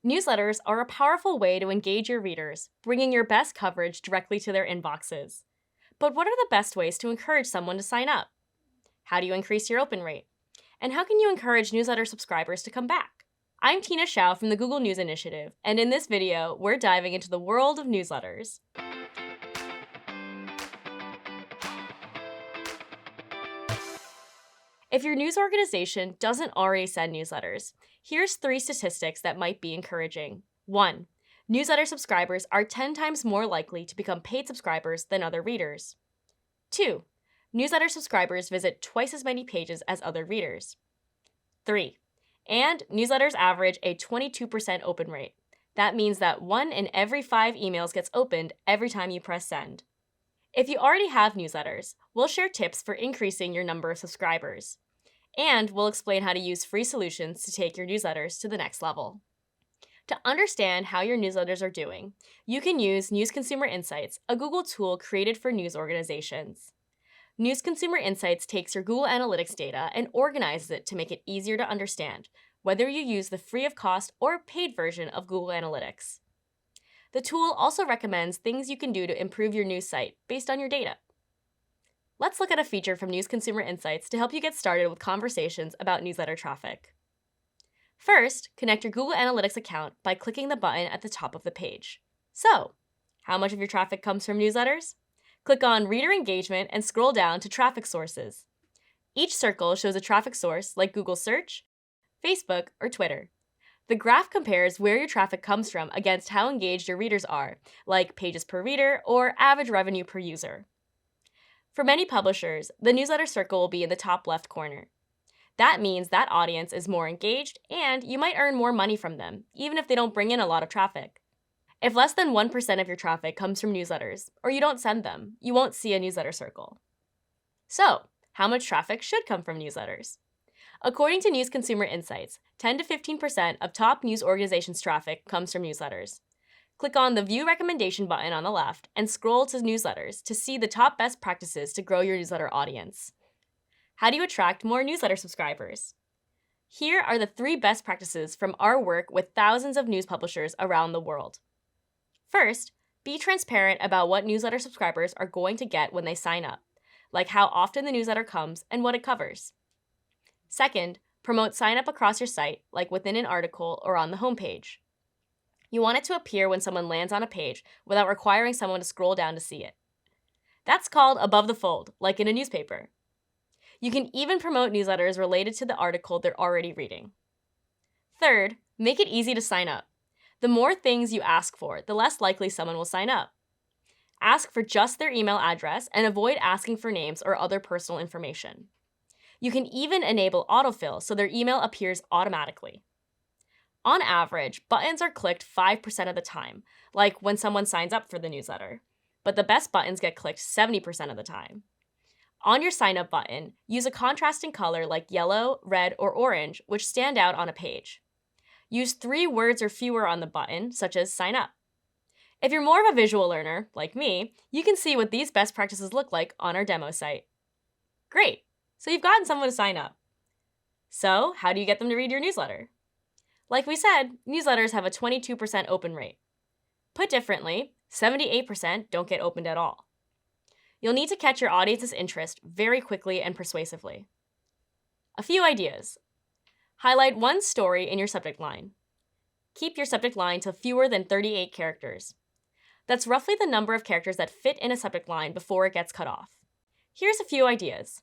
Newsletters are a powerful way to engage your readers, bringing your best coverage directly to their inboxes. But what are the best ways to encourage someone to sign up? How do you increase your open rate? And how can you encourage newsletter subscribers to come back? I'm Tina Shao from the Google News Initiative, and in this video, we're diving into the world of newsletters. If your news organization doesn't already send newsletters, here's 3 statistics that might be encouraging. 1. Newsletter subscribers are 10 times more likely to become paid subscribers than other readers. 2. Newsletter subscribers visit twice as many pages as other readers. 3. And newsletters average a 22% open rate. That means that 1 in every 5 emails gets opened every time you press send. If you already have newsletters, we'll share tips for increasing your number of subscribers. And we'll explain how to use free solutions to take your newsletters to the next level. To understand how your newsletters are doing, you can use News Consumer Insights, a Google tool created for news organizations. News Consumer Insights takes your Google Analytics data and organizes it to make it easier to understand, whether you use the free of cost or paid version of Google Analytics. The tool also recommends things you can do to improve your news site based on your data. Let's look at a feature from News Consumer Insights to help you get started with conversations about newsletter traffic. First, connect your Google Analytics account by clicking the button at the top of the page. So, how much of your traffic comes from newsletters? Click on Reader Engagement and scroll down to Traffic Sources. Each circle shows a traffic source like Google Search, Facebook, or Twitter. The graph compares where your traffic comes from against how engaged your readers are, like pages per reader or average revenue per user. For many publishers, the newsletter circle will be in the top left corner. That means that audience is more engaged and you might earn more money from them, even if they don't bring in a lot of traffic. If less than 1% of your traffic comes from newsletters, or you don't send them, you won't see a newsletter circle. So, how much traffic should come from newsletters? According to News Consumer Insights, 10 to 15% of top news organizations' traffic comes from newsletters. Click on the View Recommendation button on the left and scroll to Newsletters to see the top best practices to grow your newsletter audience. How do you attract more newsletter subscribers? Here are the 3 best practices from our work with thousands of news publishers around the world. First, be transparent about what newsletter subscribers are going to get when they sign up, like how often the newsletter comes and what it covers. Second, promote sign-up across your site, like within an article or on the homepage. You want it to appear when someone lands on a page without requiring someone to scroll down to see it. That's called above the fold, like in a newspaper. You can even promote newsletters related to the article they're already reading. Third, make it easy to sign up. The more things you ask for, the less likely someone will sign up. Ask for just their email address and avoid asking for names or other personal information. You can even enable autofill so their email appears automatically. On average, buttons are clicked 5% of the time, like when someone signs up for the newsletter, but the best buttons get clicked 70% of the time. On your sign up button, use a contrasting color like yellow, red, or orange, which stand out on a page. Use 3 words or fewer on the button, such as sign up. If you're more of a visual learner, like me, you can see what these best practices look like on our demo site. Great! So you've gotten someone to sign up. So how do you get them to read your newsletter? Like we said, newsletters have a 22% open rate. Put differently, 78% don't get opened at all. You'll need to catch your audience's interest very quickly and persuasively. A few ideas. Highlight one story in your subject line. Keep your subject line to fewer than 38 characters. That's roughly the number of characters that fit in a subject line before it gets cut off. Here's a few ideas.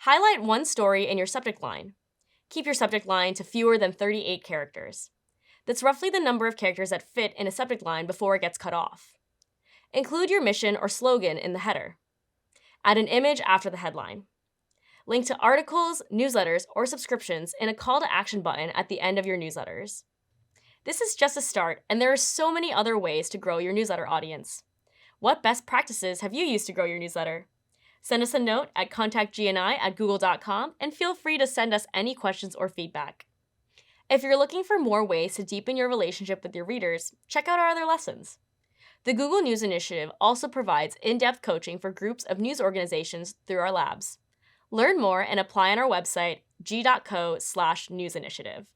Highlight one story in your subject line. Keep your subject line to fewer than 38 characters. That's roughly the number of characters that fit in a subject line before it gets cut off. Include your mission or slogan in the header. Add an image after the headline. Link to articles, newsletters, or subscriptions in a call to action button at the end of your newsletters. This is just a start, and there are so many other ways to grow your newsletter audience. What best practices have you used to grow your newsletter? Send us a note at contactgni@google.com and feel free to send us any questions or feedback. If you're looking for more ways to deepen your relationship with your readers, check out our other lessons. The Google News Initiative also provides in-depth coaching for groups of news organizations through our labs. Learn more and apply on our website, g.co/newsinitiative.